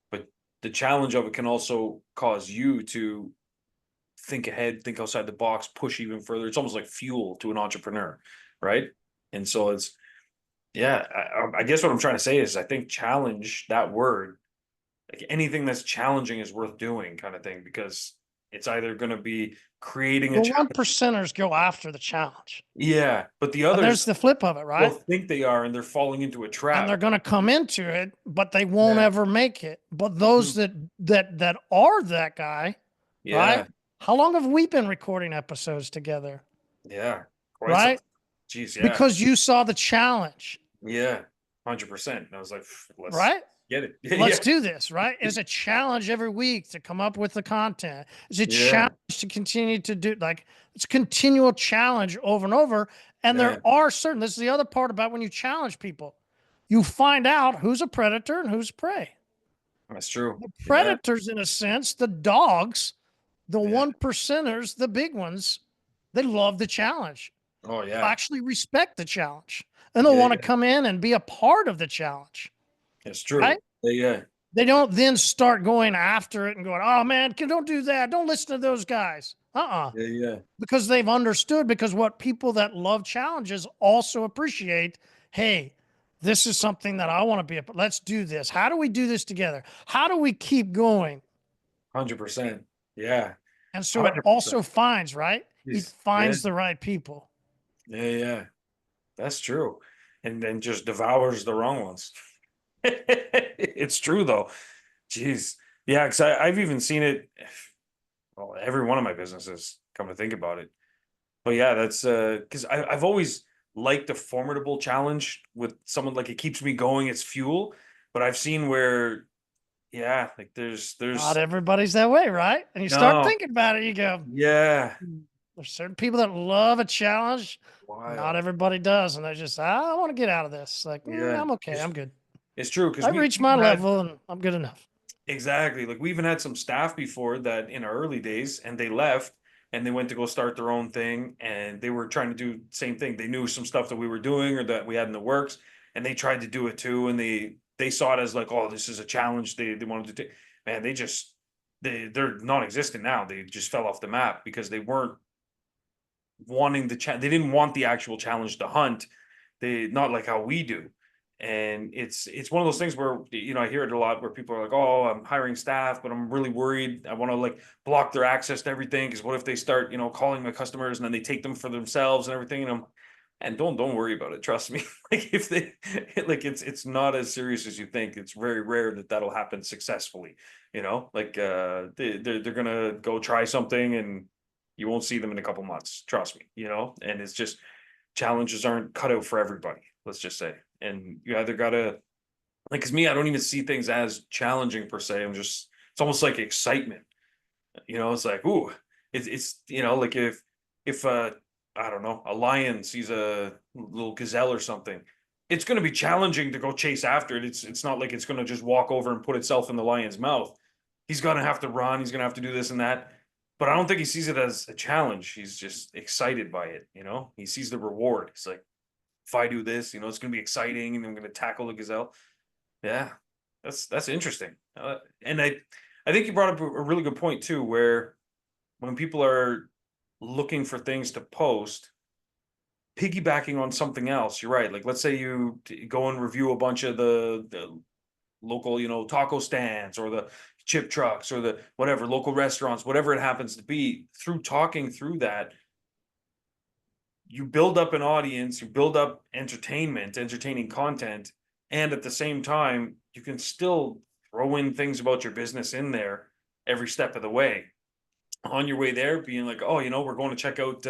but the challenge of it can also cause you to think ahead, think outside the box, push even further. It's almost like fuel to an entrepreneur, right? And so it's, yeah, I guess what I'm trying to say is I think challenge, that word, like anything that's challenging is worth doing, kind of thing, because it's either going to be creating a The one challenge. percenters go after the challenge. Yeah, but the And there's others, the flip of it, they'll right? think they are and they're falling into a And trap. they're going to come into it, but they won't Yeah. ever make it. But those Mhm. that are that guy, right? Yeah. How long have we been recording episodes together, Yeah. Quite some. right? Jeez. Yeah. Because you saw the challenge, Yeah. 100%. And I was like, let's right? get it. Yeah. Let's Yeah. do this, right? It's a challenge every week to come up with the content. It's a Yeah. challenge to continue to do, like, it's a continual challenge over and over. And there Yeah. are certain, this is the other part about when you challenge people, you find out who's a predator and who's prey. That's true. The Yeah. predators, in a sense, the dogs, the Yeah. one percenters, the big ones, they love the challenge. Oh, They'll yeah. actually respect the challenge and they'll Yeah. want to Yeah. come in and be a part of the challenge, It's right? true. Yeah. Yeah. They don't then start going after it and going, "Oh man, don't do that. Don't listen to those guys." Yeah. Yeah. Because they've understood, because what people that love challenges also appreciate, hey, this is something that I want to be a, let's do this. How do we do this together? How do we keep going? 100%. Yeah. And so it 100%. also finds, right? It Yeah. finds the right people. Yeah. Yeah. That's true. And then just devours the wrong ones. It's true though. Jeez. Yeah, because I've even seen it, well, every one of my businesses, come to think about it. But yeah, that's because I've always liked a formidable challenge with someone, like it keeps me going, it's fuel. But I've seen where, yeah, like Not there's everybody's that way, right? And you start no, thinking about it, you go, yeah, there's certain people that love a challenge. Not wild. everybody does. And they're just, I want to get out of this. Like, Yeah. I'm okay. I'm good. It's true because I've reached we my even had, level and I'm good enough. exactly, like we even had some staff before that in our early days, and they left and they went to go start their own thing, and they were trying to do the same thing. They knew some stuff that we were doing or that we had in the works, and they tried to do it too. And they saw it as like, oh, this is a challenge. They wanted to take, man, they just they're non-existent now. They just fell off the map because they weren't wanting the they didn't want the actual challenge to hunt. They, not like how we do. And it's one of those things where, I hear it a lot where people are like, oh, I'm hiring staff, but I'm really worried. I want to like block their access to everything, because what if they start, calling my customers and then they take them for themselves and everything. And don't worry about it, trust me. Like if they, like it's not as serious as you think. It's very rare that that'll happen successfully. Like they're gonna go try something and you won't see them in a couple months, trust me. And it's just, challenges aren't cut out for everybody, let's just say. And you either gotta, like, cause me, I don't even see things as challenging per se. It's almost like excitement. It's like, ooh, it's like if I don't know, a lion sees a little gazelle or something, it's gonna be challenging to go chase after it. It's not like it's gonna just walk over and put itself in the lion's mouth. He's gonna have to run, he's gonna have to do this and that. But I don't think he sees it as a challenge. He's just excited by it. He sees the reward. He's like, if I do this, it's gonna be exciting and I'm gonna tackle the gazelle. Yeah, that's interesting. And I think you brought up a really good point too, where when people are looking for things to post, piggybacking on something else, you're right. Like let's say you go and review a bunch of the local, taco stands or the chip trucks or the whatever, local restaurants, whatever it happens to be. Through talking through that, you build up an audience, you build up entertaining content, and at the same time, you can still throw in things about your business in there every step of the way. On your way there, being like, oh, we're going to check out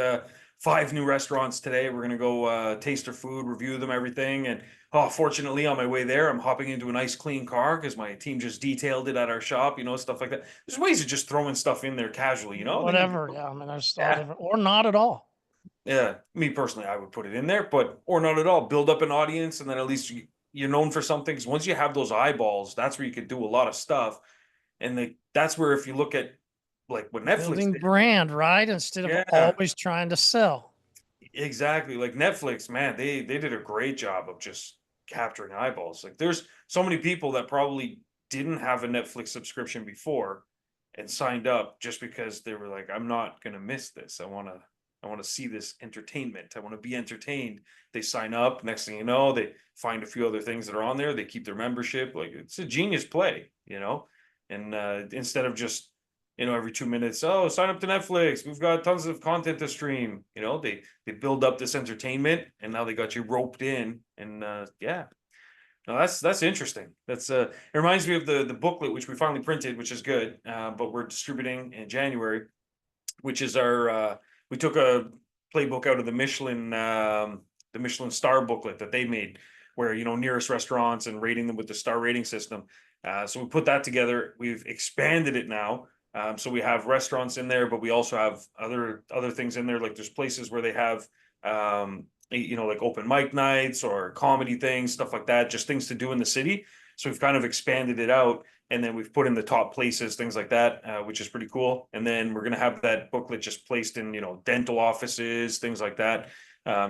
5 new restaurants today. We're going to go taste their food, review them, everything. And oh, fortunately, on my way there, I'm hopping into a nice clean car because my team just detailed it at our shop, stuff like that. There's ways of just throwing stuff in there casually, Then Whatever. Yeah. I mean, there's a lot of yeah, different, or not at all. yeah. Me personally, I would put it in there, but or not at all. Build up an audience, and then at least you're known for something. Because once you have those eyeballs, that's where you could do a lot of stuff. And that's where, if you look at like what Netflix Building did, brand, right? Instead of yeah, always trying to sell. exactly. Like Netflix, man, they did a great job of just capturing eyeballs. Like there's so many people that probably didn't have a Netflix subscription before and signed up just because they were like, I'm not gonna miss this. I want to see this entertainment. I want to be entertained. They sign up. Next thing you know, they find a few other things that are on there. They keep their membership. Like it's a genius play. And instead of just every 2 minutes, oh, sign up to Netflix. We've got tons of content to stream. They build up this entertainment, and now they got you roped in. And yeah, no, that's interesting. It reminds me of the booklet which we finally printed, which is good. But we're distributing in January, which is our we took a playbook out of the Michelin star booklet that they made, where nearest restaurants and rating them with the star rating system. So we put that together. We've expanded it now. So we have restaurants in there, but we also have other things in there. Like there's places where they have like open mic nights or comedy things, stuff like that, just things to do in the city. So we've kind of expanded it out, and then we've put in the top places, things like that, which is pretty cool. And then we're going to have that booklet just placed in, dental offices, things like that.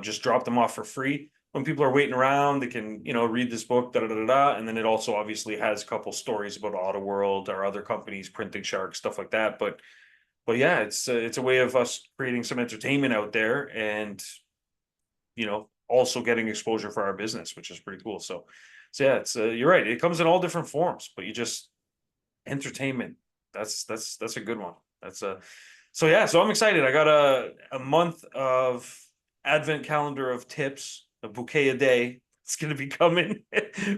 Just drop them off for free. When people are waiting around, they can, read this book, da da da da. And then it also obviously has a couple stories about Auto World or other companies, Printing Shark, stuff like that. But yeah, it's a way of us creating some entertainment out there, and also getting exposure for our business, which is pretty cool. So yeah, it's you're right. It comes in all different forms, but you just entertainment. That's a good one. So yeah. So I'm excited. I got a month of advent calendar of tips, a bouquet a day. It's going to be coming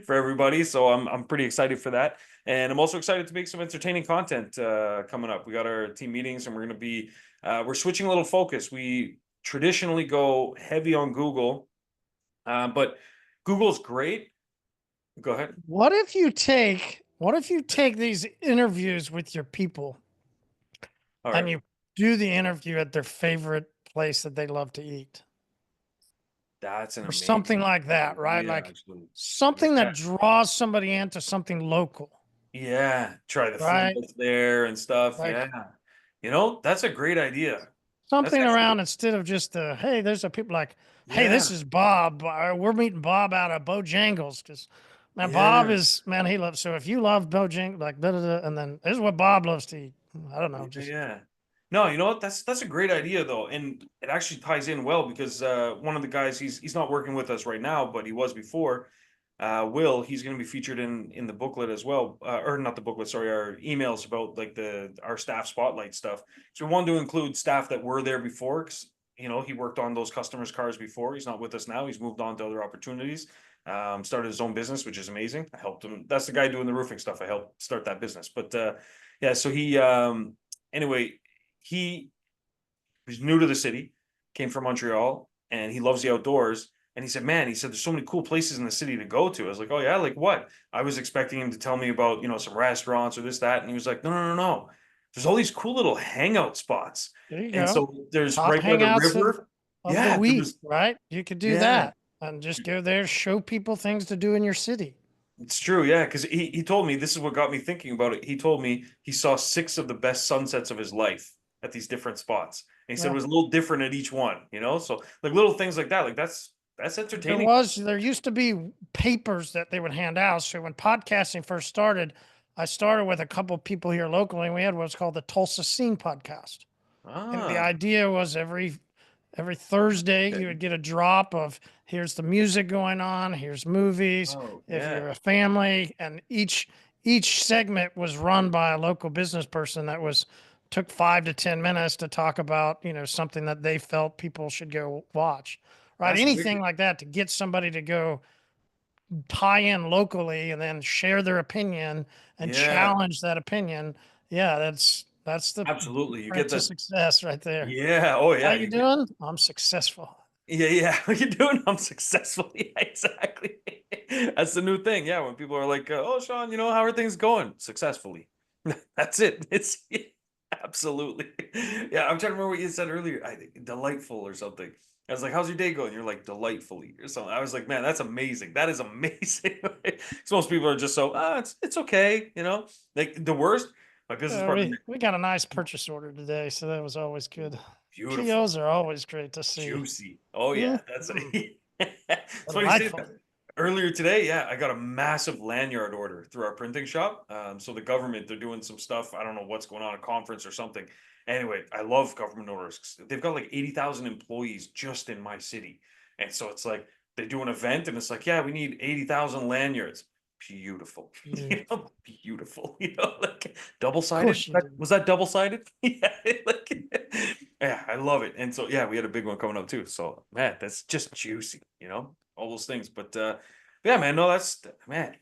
for everybody. So I'm pretty excited for that, and I'm also excited to make some entertaining content coming up. We got our team meetings, and we're going to be we're switching a little focus. We traditionally go heavy on Google, but Google's great. Go ahead. What if you take these interviews with your people All and right. you do the interview at their favorite place that they love to eat? That's an Or something amazing like that, right? idea, Like actually. something Yeah. that draws somebody into something local, Yeah. Try the food right? that's there and stuff. Like Yeah. That's a great idea. That's something actually, around instead of just hey, there's a people like, hey, yeah. this is Bob. We're meeting Bob out of Bojangles because man, Bob Yeah. is man, he loves. So if you love Bojangles, like da da da, and then this is what Bob loves to eat. I don't know, Yeah. just Yeah. No, you know what? That's a great idea though. And it actually ties in well because one of the guys, he's not working with us right now, but he was before. Will, he's going to be featured in the booklet as well, or not the booklet, sorry, our emails about like our staff spotlight stuff. So we wanted to include staff that were there before, because he worked on those customers' cars before. He's not with us now. He's moved on to other opportunities. Started his own business, which is amazing. I helped him. That's the guy doing the roofing stuff. I helped start that business. But yeah, so he anyway, he was new to the city, came from Montreal, and he loves the outdoors. And he said, man, he said, there's so many cool places in the city to go to. I was like, oh yeah, like what? I was expecting him to tell me about, some restaurants or this, that. And he was like, no, no, no, no. There's all these cool little hangout spots. there you And go. so there's Top right by the hangouts river. of the Yeah, there week, was, right? You could do yeah, that and just go there, show people things to do in your city. it's true. Yeah. Cause he told me, this is what got me thinking about it. He told me he saw 6 of the best sunsets of his life at these different spots. And he said it Yeah. was a little different at each one. So like little things like that, like that's entertaining. There used to be papers that they would hand out. So when podcasting first started, I started with a couple people here locally, and we had what's called the Tulsa Scene Podcast. And the Ah, idea was Every Thursday, Okay. you would get a drop of here's the music going on, here's movies. Oh, If yeah. you're a family, and each segment was run by a local business person that was took 5 to 10 minutes to talk about something that they felt people should go watch. Right, That's anything wicked. like that to get somebody to go tie in locally and then share their opinion and Yeah, challenge that opinion. Yeah, that's the absolutely. You secret get to that. success right there. Yeah. Oh, How yeah. you doing? I'm successful. Yeah, yeah. How you doing? I'm successful. Yeah, exactly. That's the new thing. Yeah, when people are like, "Oh, Shawn, how are things going?" Successfully. That's it. It's absolutely. Yeah, I'm trying to remember what you said earlier. I think delightful or something. I was like, "How's your day going?" You're like, "Delightfully" or something. I was like, "Man, that's amazing. That is amazing." So most people are just so, it's okay." Like the worst. My business partner, We got a nice purchase order today, so that was always good. beautiful. POs are always great to see. Juicy. Oh yeah, that's Mhm. it's funny you say Delightful. that. Earlier today, yeah, I got a massive lanyard order through our printing shop. So the government, they're doing some stuff. I don't know what's going on, a conference or something. Anyway, I love government orders. 'Cause they've got like 80,000 employees just in my city. And so it's like they do an event and it's like, yeah, we need 80,000 lanyards. Beautiful. Beautiful. Beautiful. Like double Of sided. course you do. Was that double sided? Yeah. Yeah, I love it. And so yeah, we had a big one coming up too. So man, that's just juicy, all those things. But yeah, man, no, man,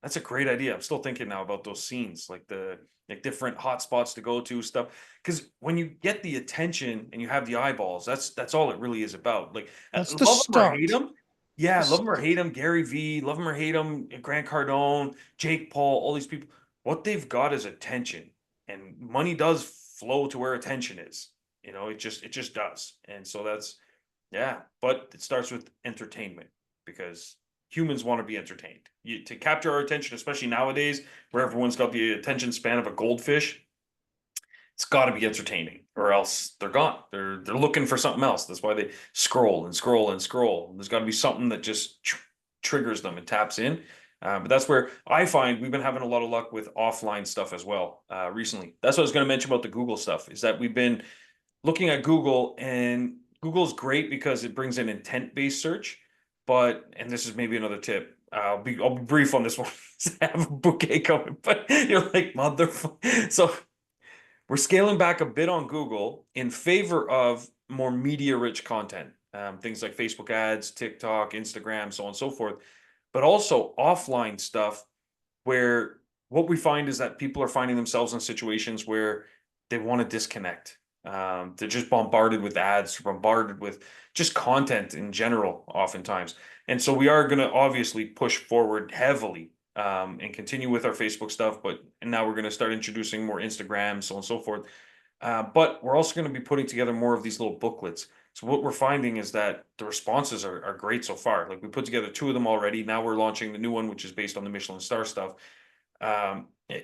that's a great idea. I'm still thinking now about those scenes, like the like different hot spots to go to stuff. Because when you get the attention and you have the eyeballs, that's all it really is about. Like That's the love them or hate start. them. Yeah, The love them or start. hate them. Gary V, love them or hate them. Grant Cardone, Jake Paul, all these people. What they've got is attention, and money does flow to where attention is. It just does. And so that's yeah. But it starts with entertainment because humans want to be entertained. To capture our attention, especially nowadays, where everyone's got the attention span of a goldfish, it's got to be entertaining, or else they're gone. They're looking for something else. That's why they scroll and scroll and scroll. There's got to be something that just triggers them and taps in. But that's where I find we've been having a lot of luck with offline stuff as well recently. That's what I was going to mention about the Google stuff. Is that we've been looking at Google, and Google's great because it brings in intent-based search. But, and this is maybe another tip. I'll be brief on this one. I have a bouquet coming, but you're like motherfucker. So we're scaling back a bit on Google in favor of more media-rich content, things like Facebook ads, TikTok, Instagram, so on and so forth, but also offline stuff where what we find is that people are finding themselves in situations where they want to disconnect. They're just bombarded with ads, bombarded with just content in general, oftentimes. And so we are going to obviously push forward heavily and continue with our Facebook stuff, and now we're going to start introducing more Instagram, so on and so forth. But we're also going to be putting together more of these little booklets. So what we're finding is that the responses are great so far. Like we put together 2 of them already. Now we're launching the new one, which is based on the Michelin star stuff.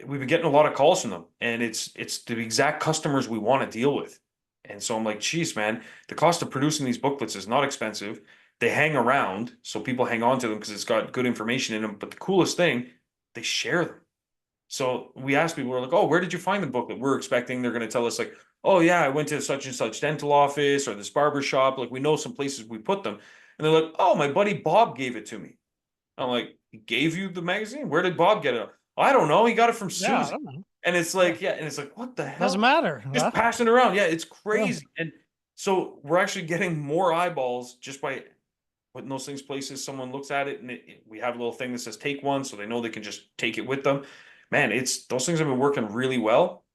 We've been getting a lot of calls from them, and it's the exact customers we want to deal with. And so I'm like, geez, man, the cost of producing these booklets is not expensive. They hang around, so people hang on to them because it's got good information in them. But the coolest thing, they share them. So we asked people, we're like, oh, where did you find the booklet? We're expecting they're going to tell us like, oh yeah, I went to such and such dental office or this barber shop. Like we know some places we put them. And they're like, oh, my buddy Bob gave it to me. I'm like, he gave you the magazine? Where did Bob get it? I don't know. He got it from Yeah, I Susie. don't know. And it's Yeah. like, yeah, and it's like, what the Doesn't hell? matter. Just Huh? passing it around. Yeah, it's Yeah. crazy. And so we're actually getting more eyeballs just by putting those things places. Someone looks at it and we have a little thing that says take one, so they know they can just take it with them. Man, it's those things have been working really well.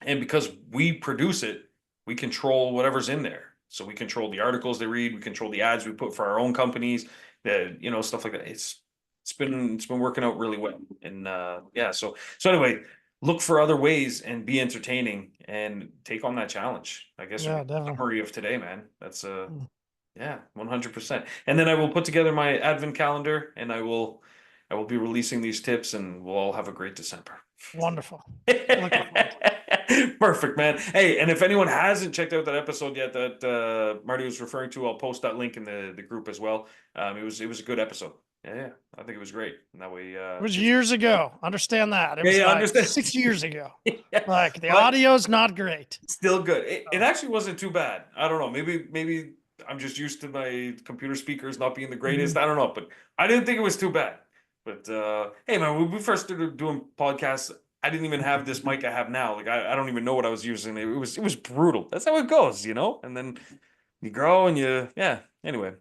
And because we produce it, we control whatever's in there. So we control the articles they read, we control the ads we put for our own companies, stuff like that. It's been working out really well. And yeah, so anyway, look for other ways and be entertaining and take on that challenge. I guess would be Yeah, the definitely. summary of today, man. That's Mm. yeah, 100%. And then I will put together my advent calendar and I will be releasing these tips and we'll all have a great December. Wonderful. Looking forward to it. Perfect, man. Hey, and if anyone hasn't checked out that episode yet that Marty was referring to, I'll post that link in the group as well. It was a good episode. Yeah, I think it was great. And that way, It was years ago. Understand that. It yeah, was yeah, like understand. 6 years ago. Yeah, Like the but audio's not great. still good. It Oh, actually wasn't too bad. I don't know. Maybe I'm just used to my computer speakers not being the greatest. Mhm. I don't know, but I didn't think it was too bad. But hey man, when we first started doing podcasts, I didn't even have this mic I have now. Like I don't even know what I was using. It was brutal. That's how it goes, you know? And then you grow and yeah. Anyway.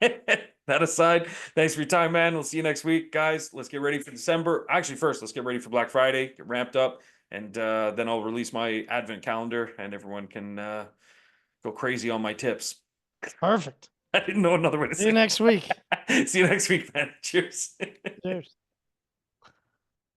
That aside, thanks for your time, man. We'll see you next week, guys. Let's get ready for December. Actually, first, let's get ready for Black Friday, get ramped up, and then I'll release my advent calendar, and everyone can go crazy on my tips. Perfect. I didn't know another way to See you say next week. it. See you next week, man. Cheers. Cheers.